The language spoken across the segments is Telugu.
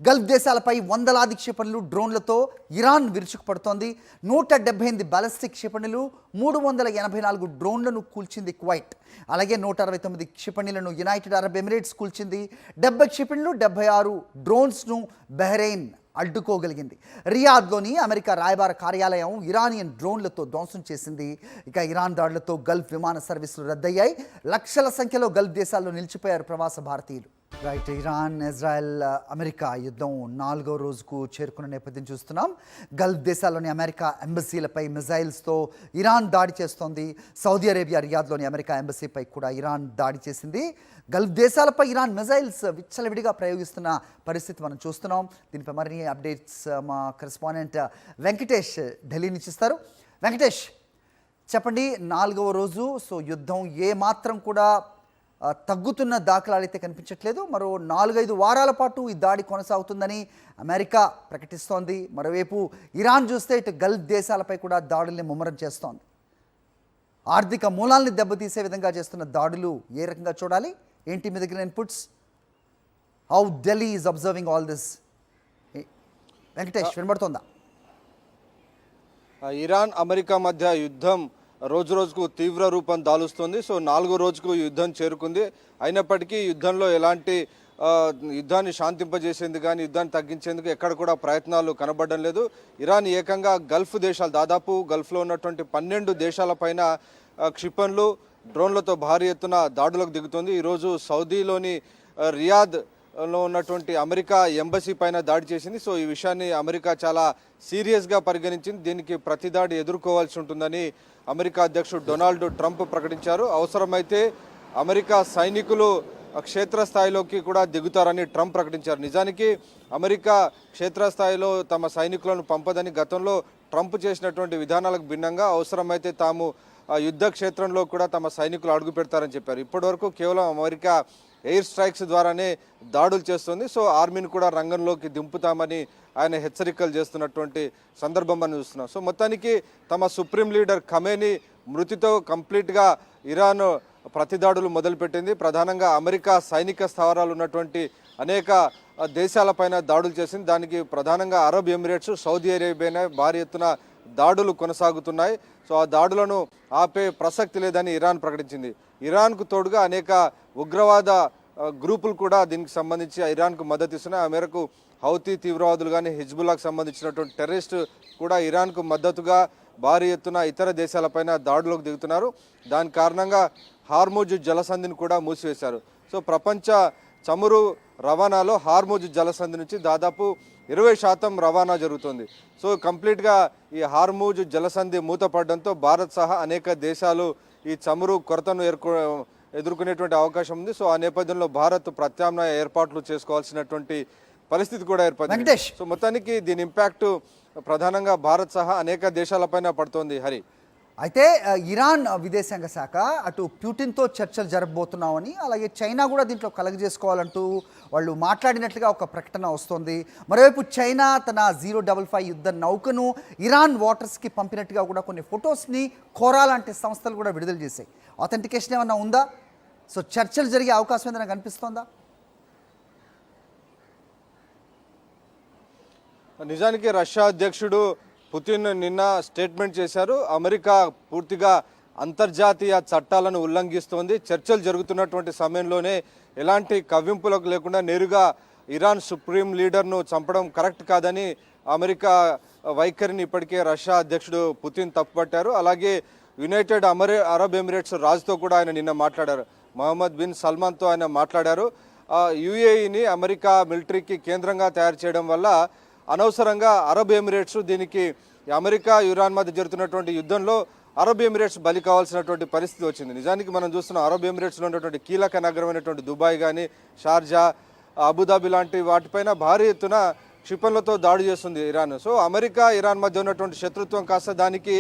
గల్ఫ్ దేశాలపై వందలాది క్షిపణులు డ్రోన్లతో ఇరాన్ విరుచుకుపడుతోంది. 178 బాలిస్టిక్ క్షిపణులు, 384 డ్రోన్లను కూల్చింది కువైట్. అలాగే 169 క్షిపణులను యునైటెడ్ అరబ్ ఎమిరేట్స్ కూల్చింది. 70 క్షిపణులు, 76 డ్రోన్స్ను బహ్రెయిన్ అడ్డుకోగలిగింది. రియాద్లోని అమెరికా రాయబార కార్యాలయం ఇరానియన్ డ్రోన్లతో ధ్వంసం చేసింది. ఇక ఇరాన్ దాడులతో గల్ఫ్ విమాన సర్వీసులు రద్దయ్యాయి. లక్షల సంఖ్యలో గల్ఫ్ దేశాల్లో నిలిచిపోయారు ప్రవాస భారతీయులు. రైట్, ఇరాన్ ఇజ్రాయెల్ అమెరికా యుద్ధం 4వ రోజుకు చేరుకున్న నేపథ్యం చూస్తున్నాం. గల్ఫ్ దేశాల్లోని అమెరికా ఎంబసీలపై మిజైల్స్తో ఇరాన్ దాడి చేస్తోంది. సౌదీ అరేబియా రియాద్లోని అమెరికా ఎంబసీపై కూడా ఇరాన్ దాడి చేసింది. గల్ఫ్ దేశాలపై ఇరాన్ మిజైల్స్ విచ్చలవిడిగా ప్రయోగిస్తున్న పరిస్థితి మనం చూస్తున్నాం. దీనిపై మరిన్ని అప్డేట్స్ మా కరెస్పాండెంట్ వెంకటేష్ ఢిల్లీ నుంచి ఇస్తారు. వెంకటేష్, చెప్పండి, 4వ రోజు. సో యుద్ధం ఏమాత్రం కూడా తగ్గుతున్న దాఖలాలు అయితే కనిపించట్లేదు. మరో 4-5 వారాల పాటు ఈ దాడి కొనసాగుతుందని అమెరికా ప్రకటిస్తోంది. మరోవైపు ఇరాన్ చూస్తే ఇటు గల్ఫ్ దేశాలపై కూడా దాడుల్ని ముమ్మరం చేస్తోంది. ఆర్థిక మూలాల్ని దెబ్బతీసే విధంగా చేస్తున్న దాడులు ఏ రకంగా చూడాలి? ఏంటి మీ దగ్గర inputs? How Delhi is observing all this? Venkatesh, వినబడుతోందా? ఇరాన్ అమెరికా మధ్య యుద్ధం రోజు రోజుకు తీవ్ర రూపం దాలుస్తుంది. సో 4వ రోజుకు యుద్ధం చేరుకుంది. అయినప్పటికీ యుద్ధంలో ఎలాంటి యుద్ధాన్ని శాంతింపజేసేందుకు కానీ యుద్ధాన్ని తగ్గించేందుకు ఎక్కడ కూడా ప్రయత్నాలు కనబడడం లేదు. ఇరాన్ ఏకంగా గల్ఫ్ దేశాలు, దాదాపు గల్ఫ్లో ఉన్నటువంటి 12 దేశాలపైన క్షిపణులు, డ్రోన్లతో భారీ ఎత్తున దాడులకు దిగుతుంది. ఈరోజు సౌదీలోని రియాద్లో ఉన్నటువంటి అమెరికా ఎంబసీ పైన దాడి చేసింది. సో ఈ విషయాన్ని అమెరికా చాలా సీరియస్గా పరిగణించింది. దీనికి ప్రతిదాడి ఎదుర్కోవాల్సి ఉంటుందని అమెరికా అధ్యక్షుడు డొనాల్డ్ ట్రంప్ ప్రకటించారు. అవసరమైతే అమెరికా సైనికులు క్షేత్రస్థాయిలోకి కూడా దిగుతారని ట్రంప్ ప్రకటించారు. నిజానికి అమెరికా క్షేత్రస్థాయిలో తమ సైనికులను పంపదని గతంలో ట్రంప్ చేసినటువంటి విధానాలకు భిన్నంగా అవసరమైతే తాము యుద్ధ క్షేత్రంలో కూడా తమ సైనికులు అడుగు పెడతారని చెప్పారు. ఇప్పటివరకు కేవలం అమెరికా ఎయిర్ స్ట్రైక్స్ ద్వారానే దాడులు చేస్తుంది. సో ఆర్మీని కూడా రంగంలోకి దింపుతామని ఆయన హెచ్చరికలు చేస్తున్నటువంటి సందర్భం మనం చూస్తున్నాం. సో మొత్తానికి తమ సుప్రీం లీడర్ ఖమేనీ మృతితో కంప్లీట్గా ఇరాన్ ప్రతిదాడులు మొదలుపెట్టింది. ప్రధానంగా అమెరికా సైనిక స్థావరాలు ఉన్నటువంటి అనేక దేశాలపైన దాడులు చేసింది. దానికి ప్రధానంగా అరబ్ ఎమిరేట్స్, సౌదీ అరేబియానే భారీ ఎత్తున దాడులు కొనసాగుతున్నాయి. సో ఆ దాడులను ఆపే ప్రసక్తి లేదని ఇరాన్ ప్రకటించింది. ఇరాన్కు తోడుగా అనేక ఉగ్రవాద గ్రూపులు కూడా దీనికి సంబంధించి ఇరాన్కు మద్దతు ఇస్తున్నాయి. ఆ మేరకు హౌతీ తీవ్రవాదులు కానీ హిజ్బుల్లాకు సంబంధించినటువంటి టెర్రరిస్ట్ కూడా ఇరాన్కు మద్దతుగా భారీ ఎత్తున ఇతర దేశాలపైన దాడులకు దిగుతున్నారు. దాని కారణంగా హార్ముజ్ జలసంధిని కూడా మూసివేశారు. సో ప్రపంచ చమురు రవాణాలో హార్ముజ్ జలసంధి నుంచి దాదాపు 20% రవాణా జరుగుతుంది. సో కంప్లీట్గా ఈ హార్ముజ్ జలసంధి మూతపడడంతో భారత్ సహా అనేక దేశాలు ఈ చమురు కొరతను ఎదుర్కొనేటువంటి అవకాశం ఉంది. సో ఆ నేపథ్యంలో భారత్ ప్రత్యామ్నాయ ఏర్పాట్లు చేసుకోవాల్సినటువంటి పరిస్థితి కూడా ఏర్పడింది. సో మొత్తానికి దీని ఇంపాక్ట్ ప్రధానంగా భారత్ సహా అనేక దేశాలపైన పడుతోంది. హరి, అయితే ఇరాన్ విదేశాంగ శాఖ అటు ప్యూటిన్తో చర్చలు జరగబోతున్నామని, అలాగే చైనా కూడా దీంట్లో కలగజేసుకోవాలంటూ వాళ్ళు మాట్లాడినట్లుగా ఒక ప్రకటన వస్తుంది. మరోవైపు చైనా తన 055 యుద్ధ నౌకను ఇరాన్ వాటర్స్కి పంపినట్టుగా కూడా కొన్ని ఫొటోస్ని కోరా లాంటి సంస్థలు కూడా విడుదల చేశాయి. ఆథెంటికేషన్ ఏమన్నా ఉందా? సో చర్చలు జరిగే అవకాశం ఏదైనా కనిపిస్తోందా? నిజానికి రష్యా అధ్యక్షుడు పుతిన్ నిన్న స్టేట్మెంట్ చేశారు. అమెరికా పూర్తిగా అంతర్జాతీయ చట్టాలను ఉల్లంఘిస్తోంది. చర్చలు జరుగుతున్నటువంటి సమయంలోనే ఎలాంటి కవ్వింపులకు లేకుండా నేరుగా ఇరాన్ సుప్రీం లీడర్ను చంపడం కరెక్ట్ కాదని అమెరికా వైఖరిని ఇప్పటికే రష్యా అధ్యక్షుడు పుతిన్ తప్పుపట్టారు. అలాగే యునైటెడ్ అరబ్ ఎమిరేట్స్ రాజుతో కూడా ఆయన నిన్న మాట్లాడారు. మహమ్మద్ బిన్ సల్మాన్తో ఆయన మాట్లాడారు. యుఏఈని అమెరికా మిలిటరీకి కేంద్రంగా తయారు చేయడం వల్ల అనవసరంగా అరబ్ ఎమిరేట్స్ దీనికి అమెరికా ఇరాన్ మధ్య జరుగుతున్నటువంటి యుద్ధంలో అరబ్ ఎమిరేట్స్ బలి కావాల్సినటువంటి పరిస్థితి వచ్చింది. నిజానికి మనం చూస్తున్నాం అరబ్ ఎమిరేట్స్లో ఉన్నటువంటి కీలక నగరమైనటువంటి దుబాయ్ కానీ, షార్జా, అబుదాబి లాంటి వాటిపైన భారీ ఎత్తున క్షిపణులతో దాడి చేస్తుంది ఇరాన్. సో అమెరికా ఇరాన్ మధ్య ఉన్నటువంటి శత్రుత్వం కాస్త దానికి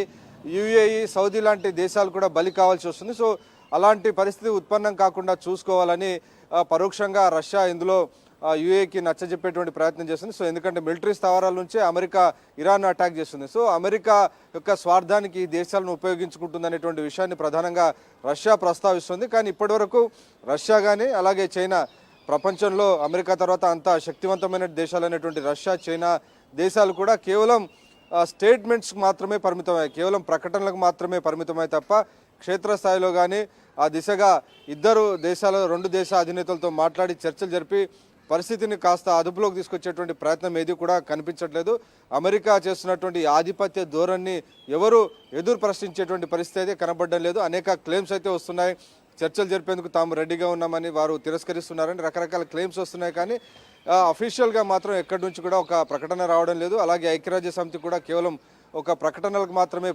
యుఏఈ, సౌదీ లాంటి దేశాలు కూడా బలి కావాల్సి వస్తుంది. సో అలాంటి పరిస్థితి ఉత్పన్నం కాకుండా చూసుకోవాలని పరోక్షంగా రష్యా ఇందులో యుఏకి నచ్చజెప్పేటువంటి ప్రయత్నం చేస్తుంది. సో ఎందుకంటే మిలిటరీ స్థావరాల నుంచే అమెరికా ఇరాన్ అటాక్ చేస్తుంది. సో అమెరికా యొక్క స్వార్థానికి ఈ దేశాలను ఉపయోగించుకుంటుందనేటువంటి విషయాన్ని ప్రధానంగా రష్యా ప్రస్తావిస్తుంది. కానీ ఇప్పటివరకు రష్యా కానీ అలాగే చైనా ప్రపంచంలో అమెరికా తర్వాత అంత శక్తివంతమైన దేశాలైనటువంటి రష్యా, చైనా దేశాలు కూడా కేవలం స్టేట్మెంట్స్ మాత్రమే పరిమితమయ్యాయి, కేవలం ప్రకటనలకు మాత్రమే పరిమితమయ్యాయి తప్ప క్షేత్రస్థాయిలో కానీ ఆ దిశగా రెండు దేశ అధినేతలతో మాట్లాడి చర్చలు జరిపి పరిస్థితిని కాస్త అదుపులోకి తీసుకొచ్చేటువంటి ప్రయత్నం ఏది కూడా కనిపించట్లేదు. అమెరికా చేస్తున్నటువంటి ఆధిపత్య ధోరణిని ఎవరు ఎదురు ప్రశ్నించేటువంటి పరిస్థితి అయితే కనబడడం లేదు. అనేక క్లెయిమ్స్ అయితే వస్తున్నాయి, చర్చలు జరిపేందుకు తాము రెడీగా ఉన్నామని వారు తిరస్కరిస్తున్నారని రకరకాల క్లెయిమ్స్ వస్తున్నాయి. కానీ అఫీషియల్గా మాత్రం ఎక్కడి నుంచి కూడా ఒక ప్రకటన రావడం లేదు. అలాగే ఐక్యరాజ్య సమితి కూడా కేవలం ఒక ప్రకటనలకు మాత్రమే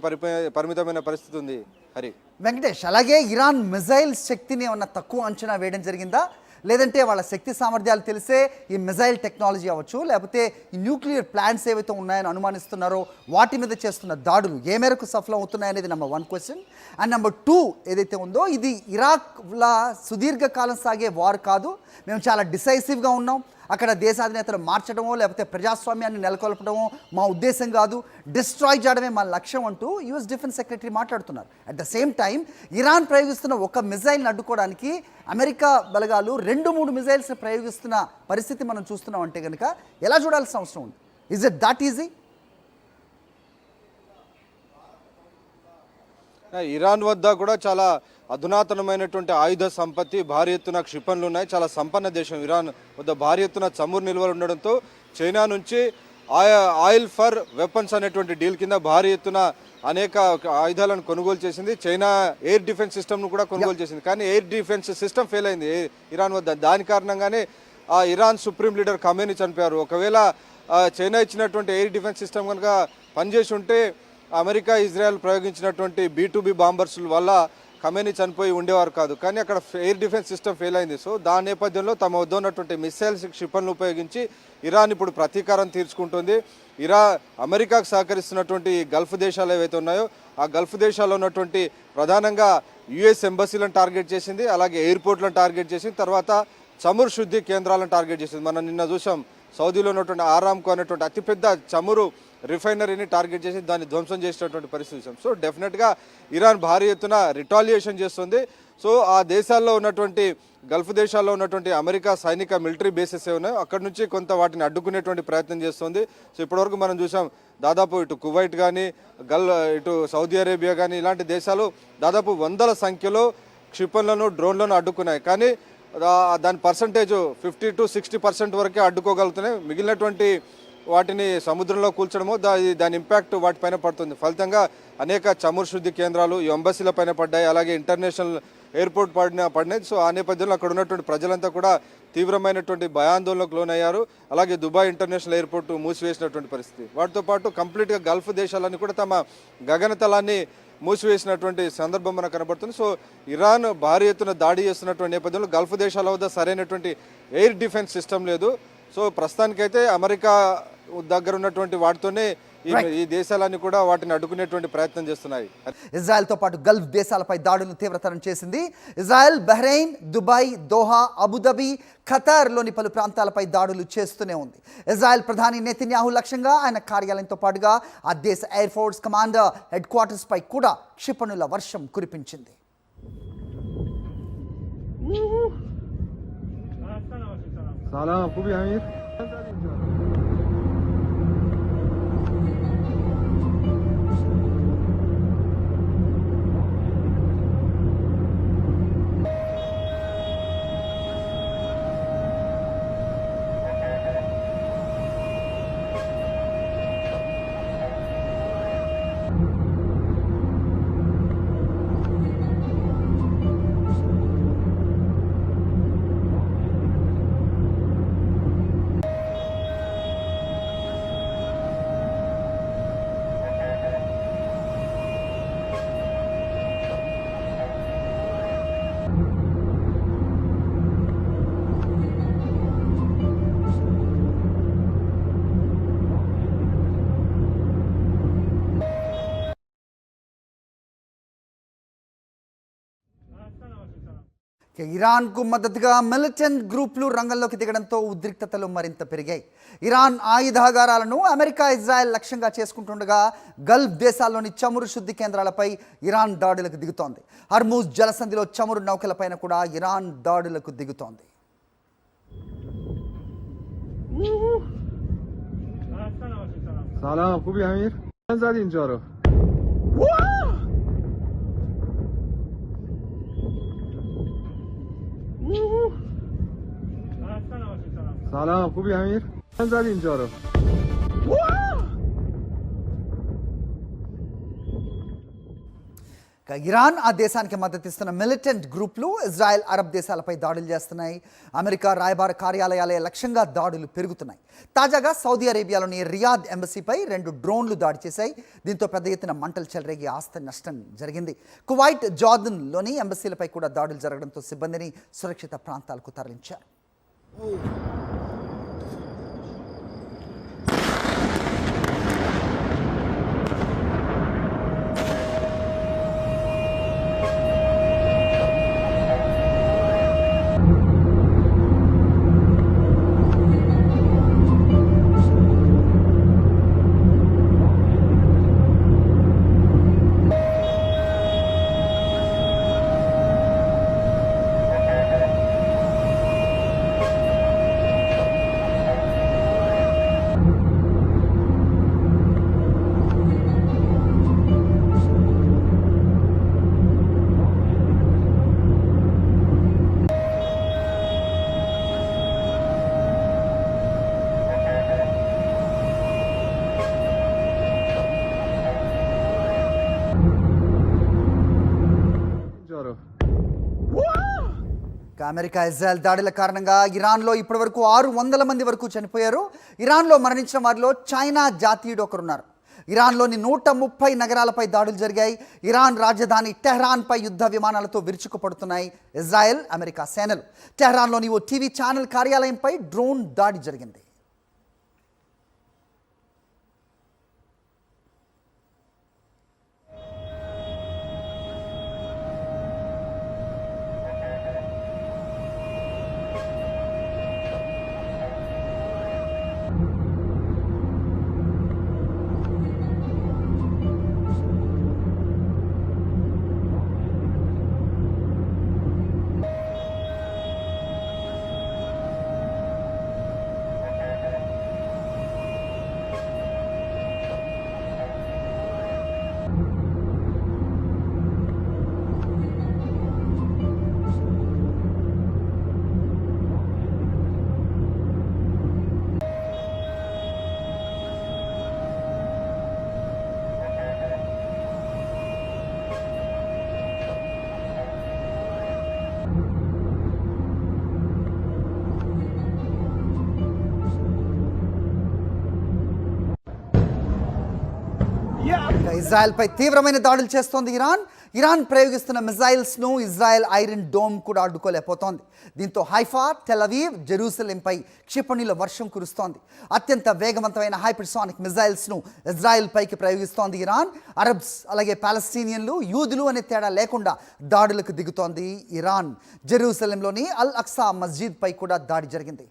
పరిమితమైన పరిస్థితి ఉంది. హరి వెంకటేష్, అలాగే ఇరాన్ మిజైల్ శక్తిని ఏమన్నా తక్కువ అంచనా వేయడం జరిగిందా, లేదంటే వాళ్ళ శక్తి సామర్థ్యాలు తెలిసే ఈ మిజైల్ టెక్నాలజీ అవ్వచ్చు, లేకపోతే ఈ న్యూక్లియర్ ప్లాంట్స్ ఏవైతే ఉన్నాయని అనుమానిస్తున్నారో వాటి మీద చేస్తున్న దాడులు ఏ మేరకు సఫలం అవుతున్నాయనేది నెంబర్ 1 క్వశ్చన్. అండ్ నెంబర్ 2 ఏదైతే ఉందో ఇది ఇరాక్లా సుదీర్ఘకాలం సాగే వార్ కాదు, మేము చాలా డిసైసివ్గా ఉన్నాం, అక్కడ దేశాధినేతలు మార్చడమో లేకపోతే ప్రజాస్వామ్యాన్ని నెలకొల్పడమో మా ఉద్దేశం కాదు, డిస్ట్రాయ్ చేయడమే మా లక్ష్యం అంటూ యుఎస్ డిఫెన్స్ సెక్రటరీ మాట్లాడుతున్నారు. At the same time Iran ప్రయోగిస్తున్న ఒక మిజైల్ని అడ్డుకోవడానికి అమెరికా బలగాలు 2-3 మిజైల్స్ ప్రయోగిస్తున్న పరిస్థితి మనం చూస్తున్నాం అంటే కనుక ఎలా చూడాల్సిన అవసరం ఉంది? Is it that easy? Iran వద్ద కూడా చాలా అధునాతనమైనటువంటి ఆయుధ సంపత్తి, భారీ ఎత్తున క్షిపణులు ఉన్నాయి. చాలా సంపన్న దేశం. ఇరాన్ వద్ద భారీ ఎత్తున చమురు నిల్వలు ఉండడంతో చైనా నుంచి ఆయిల్ ఫర్ వెపన్స్ అనేటువంటి డీల్ కింద భారీ ఎత్తున అనేక ఆయుధాలను కొనుగోలు చేసింది. చైనా ఎయిర్ డిఫెన్స్ సిస్టమ్ను కూడా కొనుగోలు చేసింది. కానీ ఎయిర్ డిఫెన్స్ సిస్టమ్ ఫెయిల్ అయింది ఇరాన్ వద్ద. దాని కారణంగానే ఇరాన్ సుప్రీం లీడర్ ఖమేనీ చనిపోయారు. ఒకవేళ చైనా ఇచ్చినటువంటి ఎయిర్ డిఫెన్స్ సిస్టమ్ కనుక పనిచేసి ఉంటే అమెరికా, ఇజ్రాయెల్ ప్రయోగించినటువంటి B-2B బాంబర్స్ వల్ల ఖమేనీ చనిపోయి ఉండేవారు కాదు. కానీ అక్కడ ఎయిర్ డిఫెన్స్ సిస్టమ్ ఫెయిల్ అయింది. సో దాని నేపథ్యంలో తమ వద్ద ఉన్నటువంటి మిసైల్స్, క్షిపణులు ఉపయోగించి ఇరాన్ ఇప్పుడు ప్రతీకారం తీర్చుకుంటుంది. అమెరికాకు సహకరిస్తున్నటువంటి గల్ఫ్ దేశాలు ఏవైతే ఉన్నాయో ఆ గల్ఫ్ దేశాల్లో ఉన్నటువంటి ప్రధానంగా యుఎస్ ఎంబసీలను టార్గెట్ చేసింది, అలాగే ఎయిర్పోర్ట్లను టార్గెట్ చేసింది, తర్వాత చమురు శుద్ధి కేంద్రాలను టార్గెట్ చేసింది. మనం నిన్న చూసాం సౌదీలో ఉన్నటువంటి ఆరామ్కో అనేటువంటి అతిపెద్ద చమురు రిఫైనరీని టార్గెట్ చేసి దాన్ని ధ్వంసం చేసినటువంటి పరిస్థితి చూసాం. సో డెఫినెట్గా ఇరాన్ భారీ ఎత్తున రిటాలియేషన్ చేస్తుంది. సో ఆ దేశాల్లో ఉన్నటువంటి గల్ఫ్ దేశాల్లో ఉన్నటువంటి అమెరికా సైనిక మిలిటరీ బేసెస్ ఉన్నాయో అక్కడి నుంచి కొంత వాటిని అడ్డుకునేటువంటి ప్రయత్నం చేస్తుంది. సో ఇప్పటివరకు మనం చూసాం దాదాపు ఇటు కువైట్ కానీ ఇటు సౌదీ అరేబియా కానీ ఇలాంటి దేశాలు దాదాపు వందల సంఖ్యలో క్షిపణులను, డ్రోన్లను అడ్డుకున్నాయి. కానీ దాని పర్సంటేజ్ 50 to 60% వరకే అడ్డుకోగలుగుతున్నాయి. మిగిలినటువంటి వాటిని సముద్రంలో కూల్చడమో దాని ఇంపాక్ట్ వాటిపైన పడుతుంది. ఫలితంగా అనేక చమురు శుద్ధి కేంద్రాలు ఎంబసీల పైన పడ్డాయి, అలాగే ఇంటర్నేషనల్ ఎయిర్పోర్ట్ పడినాయి. సో ఆ నేపథ్యంలో అక్కడ ఉన్నటువంటి ప్రజలంతా కూడా తీవ్రమైనటువంటి భయాందోళనకు లోనయ్యారు. అలాగే దుబాయ్ ఇంటర్నేషనల్ ఎయిర్పోర్ట్ మూసివేసినటువంటి పరిస్థితి. వాటితో పాటు కంప్లీట్గా గల్ఫ్ దేశాలన్నీ కూడా తమ గగనతలాన్ని మూసివేసినటువంటి సందర్భం మనకు కనబడుతుంది. సో ఇరాన్ భారీ ఎత్తున దాడి చేస్తున్నటువంటి నేపథ్యంలో గల్ఫ్ దేశాల వద్ద సరైనటువంటి ఎయిర్ డిఫెన్స్ సిస్టమ్ లేదు. సో ప్రస్తుతానికైతే అమెరికా దగ్గర ఉన్నటువంటి వాటితోనే ఈ దేశాలన్నీ కూడా వాటిని అడ్డుకునేటువంటి ప్రయత్నం చేస్తున్నాయి. ఇజ్రాయెల్తో పాటు గల్ఫ్ దేశాలపై దాడులను తీవ్రతరం చేసింది. Israel, Bahrain, Dubai, Doha, Abu Dhabi, ఖతార్లోని పలు ప్రాంతాలపై దాడులు చేస్తూనే ఉంది. ఇజ్రాయెల్ ప్రధాని నెతన్యాహు లక్ష్యంగా ఆయన కార్యాలయంతో పాటుగా ఆ దేశ air force commander headquarters పై కూడా క్షిపణుల వర్షం కురిపించింది. سلام خوبی امیر ఇరాన్కు మద్దతుగా మిలిటెంట్ గ్రూపులు రంగంలోకి దిగడంతో ఉద్రిక్తతలు మరింత పెరిగాయి. ఇరాన్ ఆయుధాగారాలను అమెరికా, ఇజ్రాయెల్ లక్ష్యంగా చేసుకుంటుండగా గల్ఫ్ దేశాల్లోని చమురు శుద్ధి కేంద్రాలపై ఇరాన్ దాడులకు దిగుతోంది. హర్మూజ్ జలసంధిలో చమురు నౌకలపైన కూడా ఇరాన్ దాడులకు దిగుతోంది. سلام خوبی امیر؟ من زد اینجا رو. سلام خوبی امیر؟ من زد اینجا رو. ఇక ఇరాన్ ఆ దేశానికి మద్దతిస్తున్న మిలిటెంట్ గ్రూపులు ఇజ్రాయెల్ అరబ్ దేశాలపై దాడులు చేస్తున్నాయి. అమెరికా రాయబార కార్యాలయాలే లక్ష్యంగా దాడులు పెరుగుతున్నాయి. తాజాగా సౌదీ అరేబియాలోని రియాద్ ఎంబసీపై 2 డ్రోన్లు దాడి చేశాయి. దీంతో పెద్ద ఎత్తున మంటలు చెలరేగి ఆస్తి నష్టం జరిగింది. కువైట్, జార్దన్లోని ఎంబసీలపై కూడా దాడులు జరగడంతో సిబ్బందిని సురక్షిత ప్రాంతాలకు తరలించారు. اینجا رو. ఇక అమెరికా ఇజ్రాయెల్ దాడుల కారణంగా ఇరాన్లో ఇప్పటివరకు 600 మంది వరకు చనిపోయారు. ఇరాన్లో మరణించిన వారిలో చైనా జాతీయుడు ఒకరున్నారు. ఇరాన్లోని 130 నగరాలపై దాడులు జరిగాయి. ఇరాన్ రాజధాని టెహ్రాన్పై యుద్ధ విమానాలతో విరుచుకుపడుతున్నాయి ఇజ్రాయెల్, అమెరికా సేనలు. టెహ్రాన్లోని ఓ టీవీ ఛానల్ కార్యాలయంపై డ్రోన్ దాడి జరిగింది. ఇజ్రాయెల్పై తీవ్రమైన దాడులు చేస్తోంది ఇరాన్ ప్రయోగిస్తున్న మిజైల్స్ను ఇజ్రాయెల్ ఐరన్ డోమ్ కూడా అడ్డుకోలేకపోతోంది. దీంతో హైఫా, టెల్ అవీవ్, జెరూసలేంపై క్షిపణుల వర్షం కురుస్తోంది. అత్యంత వేగవంతమైన హైపర్సానిక్ మిజైల్స్ను ఇజ్రాయెల్ పైకి ప్రయోగిస్తోంది ఇరాన్. అరబ్స్, అలాగే పాలస్తీనియన్లు, యూదులు అనే తేడా లేకుండా దాడులకు దిగుతోంది ఇరాన్. జెరూసలేంలోని అల్ అక్సా మస్జిద్ పై కూడా దాడి జరిగింది.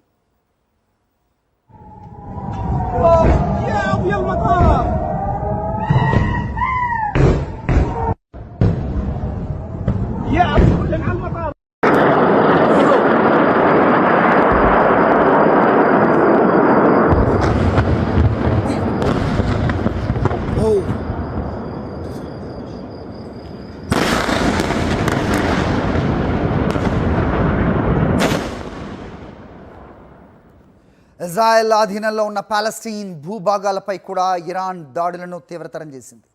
ఇజ్రాయెల్ ఆధీనంలో ఉన్న పాలస్తీన్ భూభాగాలపై కూడా ఇరాన్ దాడులను తీవ్రతరం చేసింది.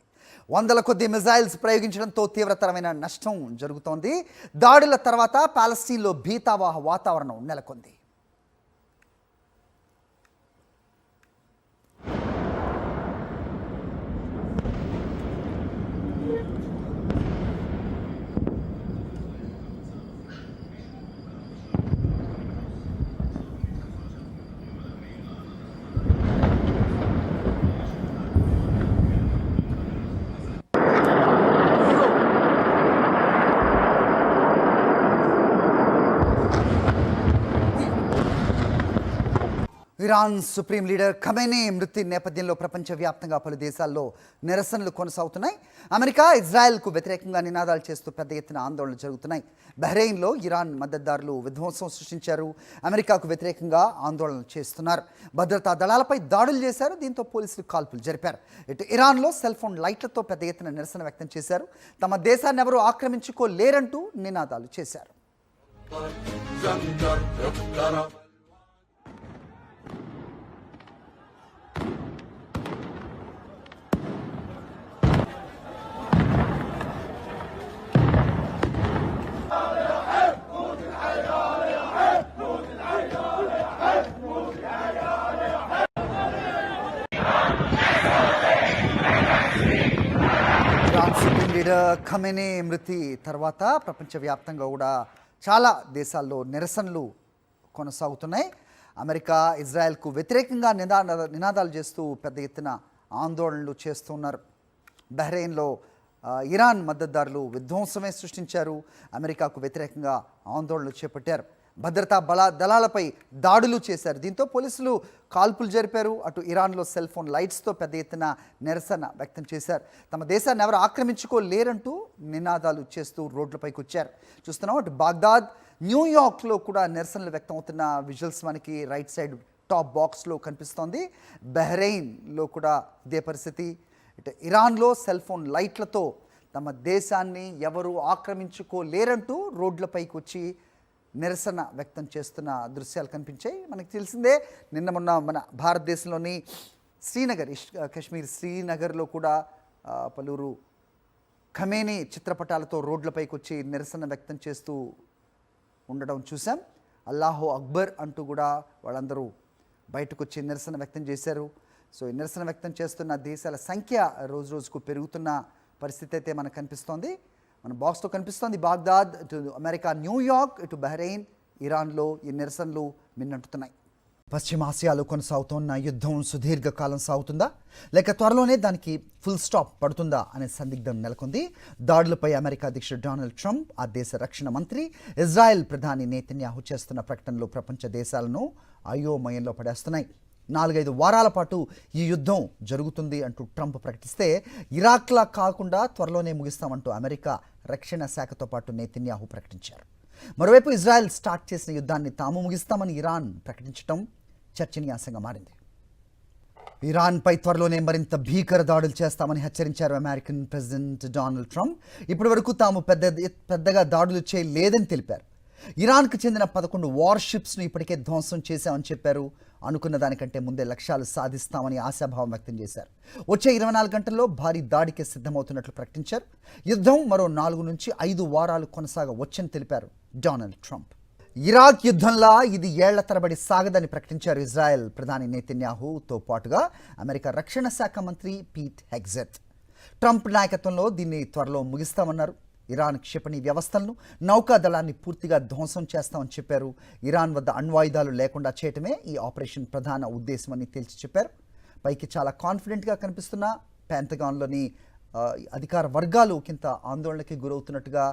వందల కొద్ది మిజైల్స్ ప్రయోగించడంతో తీవ్రతరమైన నష్టం జరుగుతోంది. దాడుల తర్వాత పాలస్తీన్లో భీతావహ వాతావరణం నెలకొంది. ఇరాన్ సుప్రీం లీడర్ ఖమేనీ మృతి నేపథ్యంలో ప్రపంచవ్యాప్తంగా పలు దేశాల్లో నిరసనలు కొనసాగుతున్నాయి. అమెరికా, ఇజ్రాయెల్కు వ్యతిరేకంగా నినాదాలు చేస్తూ పెద్ద ఎత్తున ఆందోళనలు జరుగుతున్నాయి. బహ్రెయిన్లో ఇరాన్ మద్దతుదారులు విధ్వంసం సృష్టించారు. అమెరికాకు వ్యతిరేకంగా ఆందోళనలు చేస్తున్నారు. భద్రతా దళాలపై దాడులు చేశారు. దీంతో పోలీసులు కాల్పులు జరిపారు. ఇటు ఇరాన్లో సెల్ ఫోన్ లైట్లతో పెద్ద ఎత్తున నిరసన వ్యక్తం చేశారు. తమ దేశాన్ని ఎవరూ ఆక్రమించుకోలేరంటూ నినాదాలు చేశారు. ఇరాన్ సుప్రీం లీడర్ ఖమేనీ మృతి తర్వాత ప్రపంచవ్యాప్తంగా కూడా చాలా దేశాల్లో నిరసనలు కొనసాగుతున్నాయి. అమెరికా, ఇజ్రాయెల్కు వ్యతిరేకంగా నినాదాలు చేస్తూ పెద్ద ఎత్తున ఆందోళనలు చేస్తున్నారు. బహ్రెయిన్లో ఇరాన్ మద్దతుదారులు విధ్వంసమే సృష్టించారు. అమెరికాకు వ్యతిరేకంగా ఆందోళనలు చేపట్టారు. భద్రతా దళాలపై దాడులు చేశారు. దీంతో పోలీసులు కాల్పులు జరిపారు. అటు ఇరాన్లో సెల్ ఫోన్ లైట్స్తో పెద్ద ఎత్తున నిరసన వ్యక్తం చేశారు. తమ దేశాన్ని ఎవరు ఆక్రమించుకోలేరంటూ నినాదాలు చేస్తూ రోడ్లపైకి వచ్చారు. చూస్తున్నాం, అటు బాగ్దాద్, న్యూయార్క్లో కూడా నిరసనలు వ్యక్తం అవుతున్న విజువల్స్ మనకి రైట్ సైడ్ టాప్ బాక్స్లో కనిపిస్తోంది. బహ్రెయిన్లో కూడా ఇదే పరిస్థితి. ఇటు ఇరాన్లో సెల్ ఫోన్ లైట్లతో తమ దేశాన్ని ఎవరు ఆక్రమించుకోలేరంటూ రోడ్లపైకి వచ్చి నిరసన వ్యక్తం చేస్తున్న దృశ్యాలు కనిపించాయి. మనకు తెలిసిందే, నిన్న మొన్న మన భారతదేశంలోని శ్రీనగర్, కాశ్మీర్ శ్రీనగర్లో కూడా పలువురు ఖమేనీ చిత్రపటాలతో రోడ్లపైకి వచ్చి నిరసన వ్యక్తం చేస్తూ ఉండడం చూసాం. అల్లాహో అక్బర్ అంటూ కూడా వాళ్ళందరూ బయటకు వచ్చి నిరసన వ్యక్తం చేశారు. సో ఈ నిరసన వ్యక్తం చేస్తున్న దేశాల సంఖ్య రోజు రోజుకు పెరుగుతున్న పరిస్థితి అయితే మనకు కనిపిస్తోంది. మన బాక్స్తో కనిపిస్తోంది బాగ్దాద్, ఇటు అమెరికా న్యూయార్క్, ఇటు బహ్రెయిన్, ఇరాన్లో ఈ నిరసనలు మిన్నంటున్నాయి. పశ్చిమాసియాలో కొనసాగుతున్న యుద్ధం సుదీర్ఘకాలం సాగుతుందా, లేక త్వరలోనే దానికి ఫుల్ స్టాప్ పడుతుందా అనే సందిగ్ధం నెలకొంది. దాడులపై అమెరికా అధ్యక్షుడు డొనాల్డ్ ట్రంప్, ఆ దేశ రక్షణ మంత్రి, ఇజ్రాయెల్ ప్రధాని నెతన్యాహు చేస్తున్న ప్రకటనలు ప్రపంచ దేశాలను అయోమయంలో పడేస్తున్నాయి. 4-5 వారాల పాటు ఈ యుద్ధం జరుగుతుంది అంటూ ట్రంప్ ప్రకటిస్తే, ఇరాక్లా కాకుండా త్వరలోనే ముగిస్తామంటూ అమెరికా రక్షణ శాఖతో పాటు నెతన్యాహు ప్రకటించారు. మరోవైపు ఇజ్రాయెల్ స్టార్ట్ చేసిన యుద్ధాన్ని తాము ముగిస్తామని ఇరాన్ ప్రకటించడం చర్చనీయాంశంగా మారింది. ఇరాన్పై త్వరలోనే మరింత భీకర దాడులు చేస్తామని హెచ్చరించారు అమెరికన్ ప్రెసిడెంట్ డొనాల్డ్ ట్రంప్. ఇప్పటి వరకు తాము పెద్దగా దాడులు చేయలేదని తెలిపారు. ఇరాన్కు చెందిన 11 వార్షిప్స్ను ఇప్పటికే ధ్వంసం చేశామని చెప్పారు. అనుకున్న దానికంటే ముందే లక్ష్యాలు సాధిస్తామని ఆశాభావం వ్యక్తం చేశారు. వచ్చే 24 గంటల్లో భారీ దాడికి సిద్ధమవుతున్నట్లు ప్రకటించారు. యుద్ధం మరో 4 నుంచి 5 వారాలు కొనసాగవచ్చని తెలిపారు డొనాల్డ్ ట్రంప్. ఇరాక్ యుద్ధంలా ఇది ఏళ్ల తరబడి సాగదని ప్రకటించారు ఇజ్రాయెల్ ప్రధాని నెతన్యాహుతో పాటుగా అమెరికా రక్షణ శాఖ మంత్రి పీట్ హెగ్జెత్. ట్రంప్ నాయకత్వంలో దీన్ని త్వరలో ముగిస్తామన్నారు. ఇరాన్ క్షిపణి వ్యవస్థలను, నౌకాదళాన్ని పూర్తిగా ధ్వంసం చేస్తామని చెప్పారు. ఇరాన్ వద్ద అణ్వాయుధాలు లేకుండా చేయటమే ఈ ఆపరేషన్ ప్రధాన ఉద్దేశమని తేల్చి చెప్పారు. పైకి చాలా కాన్ఫిడెంట్గా కనిపిస్తున్న పెంటగాన్లోని అధికార వర్గాలు కింద ఆందోళనకి గురవుతున్నట్టుగా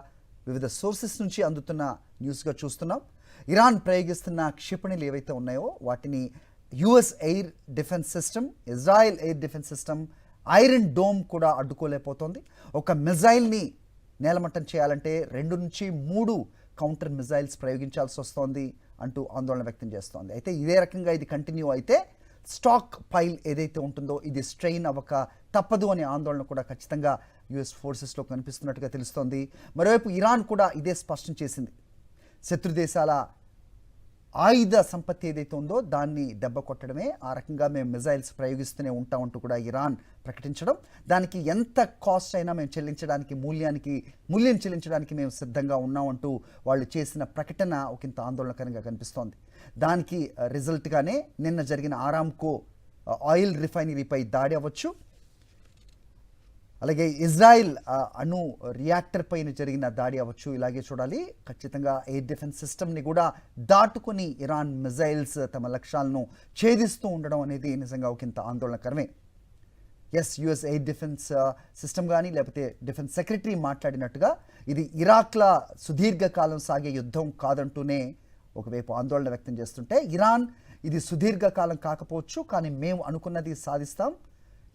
వివిధ సోర్సెస్ నుంచి అందుతున్న న్యూస్గా చూస్తున్నాం. ఇరాన్ ప్రయోగిస్తున్న క్షిపణిలు ఏవైతే ఉన్నాయో వాటిని US air defence system, Israel air defence system, iron dome కూడా అడ్డుకోలేకపోతుంది. ఒక మిజైల్ని నేలమట్టం చేయాలంటే 2 నుంచి 3 కౌంటర్ మిజైల్స్ ప్రయోగించాల్సి వస్తోంది అంటూ ఆందోళన వ్యక్తం చేస్తోంది. అయితే ఇదే రకంగా ఇది కంటిన్యూ అయితే స్టాక్ పైల్ ఏదైతే ఉంటుందో ఇది స్ట్రెయిన్ అవ్వక తప్పదు అనే ఆందోళన కూడా ఖచ్చితంగా యుఎస్ ఫోర్సెస్లో కనిపిస్తున్నట్టుగా తెలుస్తోంది. మరోవైపు ఇరాన్ కూడా ఇదే స్పష్టం చేసింది. శత్రు దేశాల ఆయుధ సంపత్తి ఏదైతే ఉందో దాన్ని దెబ్బ కొట్టడమే, ఆ రకంగా మేము మిజైల్స్ ప్రయోగిస్తూనే ఉంటామంటూ కూడా ఇరాన్ ప్రకటించడం, దానికి ఎంత కాస్ట్ అయినా మేము మూల్యం చెల్లించడానికి మేము సిద్ధంగా ఉన్నామంటూ వాళ్ళు చేసిన ప్రకటన ఒకంత ఆందోళనకరంగా కనిపిస్తోంది. దానికి రిజల్ట్గానే నిన్న జరిగిన ఆరామ్కో ఆయిల్ రిఫైనరీపై దాడి అవ్వచ్చు, అలాగే ఇజ్రాయెల్ అణు రియాక్టర్ పైన జరిగిన దాడి అవ్వచ్చు. ఇలాగే చూడాలి. ఖచ్చితంగా ఎయిర్ డిఫెన్స్ సిస్టమ్ని కూడా దాటుకొని ఇరాన్ మిజైల్స్ తమ లక్ష్యాలను ఛేదిస్తూ ఉండడం అనేది నిజంగా ఒకంత ఆందోళనకరమే. యుఎస్ ఎయిర్ డిఫెన్స్ సిస్టమ్ కానీ లేకపోతే డిఫెన్స్ సెక్రటరీ మాట్లాడినట్టుగా ఇది ఇరాక్లా సుదీర్ఘకాలం సాగే యుద్ధం కాదంటూనే ఒకవైపు ఆందోళన వ్యక్తం చేస్తుంటే, ఇరాన్ ఇది సుదీర్ఘకాలం కాకపోవచ్చు, కానీ మేము అనుకున్నది సాధిస్తాం.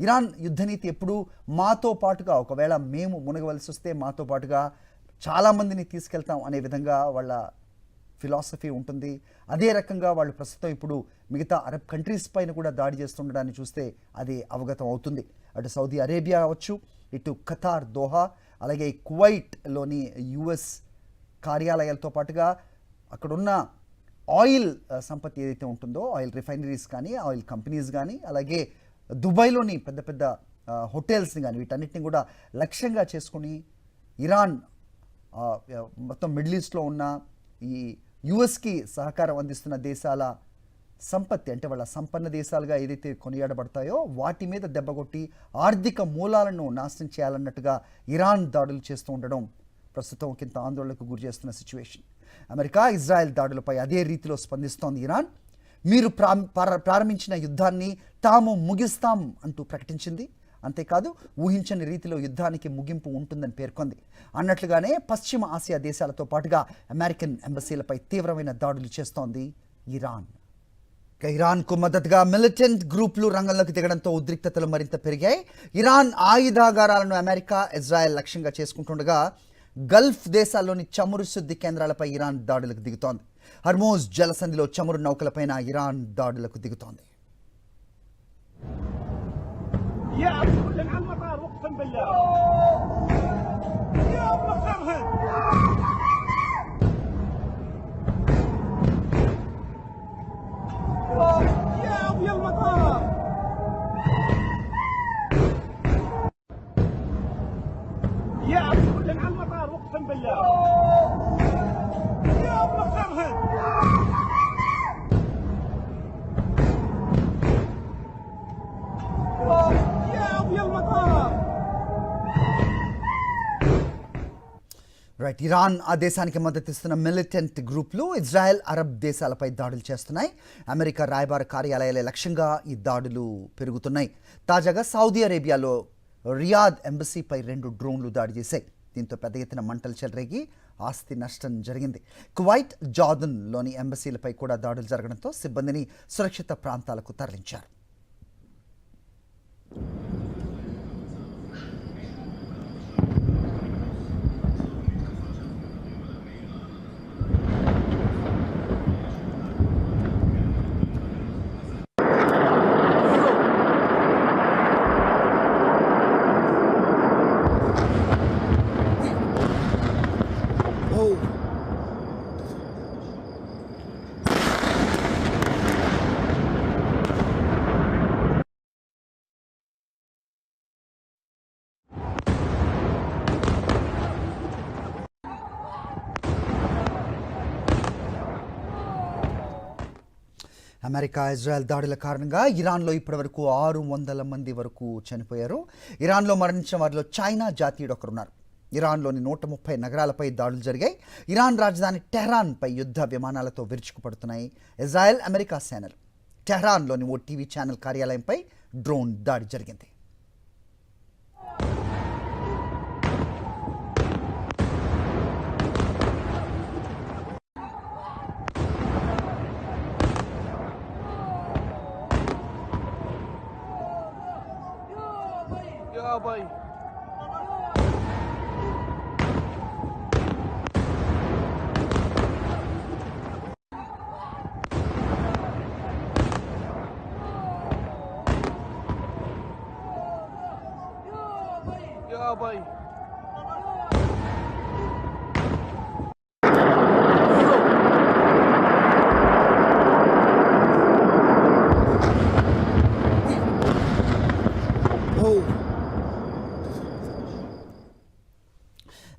ఇరాన్ యుద్ధనీతి ఎప్పుడూ మాతో పాటుగా, ఒకవేళ మేము మునగవలసి వస్తే మాతో పాటుగా చాలామందిని తీసుకెళ్తాం అనే విధంగా వాళ్ళ ఫిలాసఫీ ఉంటుంది. అదే రకంగా వాళ్ళు ప్రస్తుతం ఇప్పుడు మిగతా అరబ్ కంట్రీస్ పైన కూడా దాడి చేస్తుండడాన్ని చూస్తే అది అవగతం అవుతుంది. అటు సౌదీ అరేబియా అవ్వచ్చు, ఇటు ఖతార్ దోహా, అలాగే కువైట్లోని యుఎస్ కార్యాలయాలతో పాటుగా అక్కడున్న ఆయిల్ సంపత్తి ఏదైతే ఉంటుందో, ఆయిల్ రిఫైనరీస్ కానీ, ఆయిల్ కంపెనీస్ కానీ, అలాగే దుబాయ్లోని పెద్ద పెద్ద హోటల్స్ని కానీ, వీటన్నిటిని కూడా లక్ష్యంగా చేసుకుని ఇరాన్ మొత్తం మిడిల్ ఈస్ట్లో ఉన్న ఈ యుఎస్కి సహకారం అందిస్తున్న దేశాల సంపత్తి, అంటే వాళ్ళ సంపన్న దేశాలుగా ఏదైతే కొనియాడబడతాయో వాటి మీద దెబ్బకొట్టి ఆర్థిక మూలాలను నాశనం చేయాలన్నట్టుగా ఇరాన్ దాడులు చేస్తూ ఉండడం ప్రస్తుతం కింద ఆందోళనకు గురి చేస్తున్న సిచ్యువేషన్. అమెరికా ఇజ్రాయెల్ దాడులపై అదే రీతిలో స్పందిస్తోంది ఇరాన్. మీరు ప్రారంభించిన యుద్ధాన్ని తాము ముగిస్తాం అంటూ ప్రకటించింది. అంతేకాదు, ఊహించని రీతిలో యుద్ధానికి ముగింపు ఉంటుందని పేర్కొంది. అన్నట్లుగానే పశ్చిమ ఆసియా దేశాలతో పాటుగా అమెరికన్ ఎంబసీలపై తీవ్రమైన దాడులు చేస్తోంది ఇరాన్. ఇరాన్కు మద్దతుగా మిలిటెంట్ గ్రూపులు రంగంలోకి దిగడంతో ఉద్రిక్తతలు మరింత పెరిగాయి. ఇరాన్ ఆయుధాగారాలను అమెరికా, ఇజ్రాయెల్ లక్ష్యంగా చేసుకుంటుండగా గల్ఫ్ దేశాల్లోని చమురు శుద్ధి కేంద్రాలపై ఇరాన్ దాడులకు దిగుతోంది. హర్మోజ్ జలసంధిలో చమురు నౌకలపైన ఇరాన్ దాడులకు దిగుతోంది. రైట్, ఇరాన్ ఆ దేశానికి మద్దతిస్తున్న మిలిటెంట్ గ్రూపులు ఇజ్రాయెల్, అరబ్ దేశాలపై దాడులు చేస్తున్నాయి. అమెరికా రాయబార కార్యాలయాలే లక్ష్యంగా ఈ దాడులు పెరుగుతున్నాయి. తాజాగా సౌదీ అరేబియాలో రియాద్ ఎంబసీపై 2 డ్రోన్లు దాడి చేశాయి. దీంతో పెద్ద ఎత్తున మంటలు చెలరేగి ఆస్తి నష్టం జరిగింది. కువైట్, జార్దన్లోని ఎంబసీలపై కూడా దాడులు జరగడంతో సిబ్బందిని సురక్షిత ప్రాంతాలకు తరలించారు. అమెరికా, ఇజ్రాయెల్ దాడుల కారణంగా ఇరాన్లో ఇప్పటివరకు 600 మంది వరకు చనిపోయారు. ఇరాన్లో మరణించిన వారిలో చైనా జాతీయుడు ఒకరున్నారు. ఇరాన్లోని 130 నగరాలపై దాడులు జరిగాయి. ఇరాన్ రాజధాని టెహ్రాన్పై యుద్ధ విమానాలతో విరుచుకుపడుతున్నాయి ఇజ్రాయెల్, అమెరికా సేనలు. టెహ్రాన్లోని ఓ టీవీ ఛానల్ కార్యాలయంపై డ్రోన్ దాడి జరిగింది. Bye. Yeah, bye.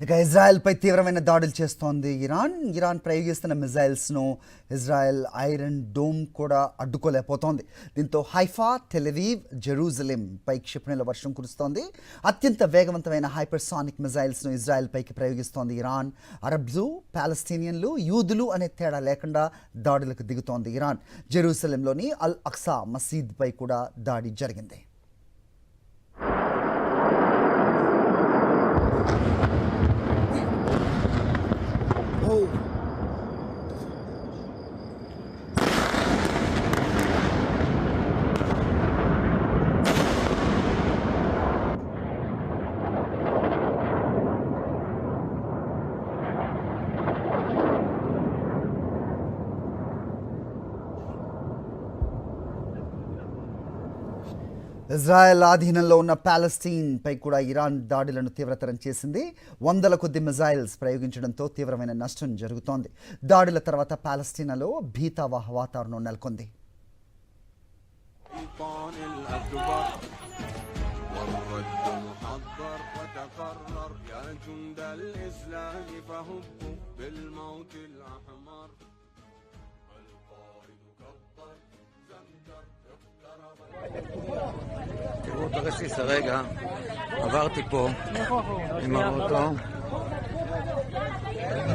ఇక ఇజ్రాయెల్పై తీవ్రమైన దాడులు చేస్తోంది ఇరాన్ ప్రయోగిస్తున్న మిజైల్స్ను ఇజ్రాయెల్ ఐరన్ డోమ్ కూడా అడ్డుకోలేకపోతోంది. దీంతో హైఫా, టెల్-అవీవ్, జెరూసలేం పై క్షిపణుల వర్షం కురుస్తోంది. అత్యంత వేగవంతమైన హైపర్సానిక్ మిజైల్స్ను ఇజ్రాయెల్ పైకి ప్రయోగిస్తోంది ఇరాన్. అరబ్లు, పాలస్తీనియన్లు, యూదులు అనే తేడా లేకుండా దాడులకు దిగుతోంది ఇరాన్. జెరూసలేంలోని అల్ అక్సా మసీద్ పై కూడా దాడి జరిగింది. ఇజ్రాయెల్ ఆధీనంలో ఉన్న పాలస్తీన్పై కూడా ఇరాన్ దాడులను తీవ్రతరం చేసింది. వందల కొద్ది మిజైల్స్ ప్రయోగించడంతో తీవ్రమైన నష్టం జరుగుతోంది. దాడుల తర్వాత పాలస్తీనాలో భీతావహ వాతావరణం నెలకొంది. תראו את הרסיס הרגע, עברתי פה עם האוטו,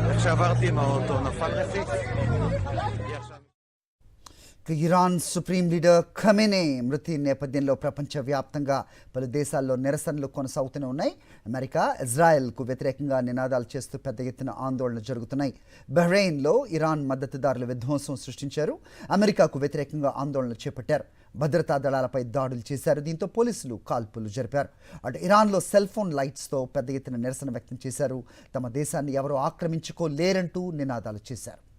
איך שעברתי עם האוטו נפל רסיס. ఇరాన్ సుప్రీం లీడర్ ఖమేనీ మృతి నేపథ్యంలో ప్రపంచవ్యాప్తంగా పలు దేశాల్లో నిరసనలు కొనసాగుతూనే ఉన్నాయి. అమెరికా, ఇజ్రాయెల్కు వ్యతిరేకంగా నినాదాలు చేస్తూ పెద్ద ఎత్తున ఆందోళనలు జరుగుతున్నాయి. బహ్రెయిన్లో ఇరాన్ మద్దతుదారులు విధ్వంసం సృష్టించారు. అమెరికాకు వ్యతిరేకంగా ఆందోళనలు చేపట్టారు. భద్రతా దళాలపై దాడులు చేశారు. దీంతో పోలీసులు కాల్పులు జరిపారు. అటు ఇరాన్లో సెల్ ఫోన్ లైట్స్తో పెద్ద ఎత్తున నిరసన వ్యక్తం చేశారు. తమ దేశాన్ని ఎవరూ ఆక్రమించుకోలేరంటూ నినాదాలు చేశారు.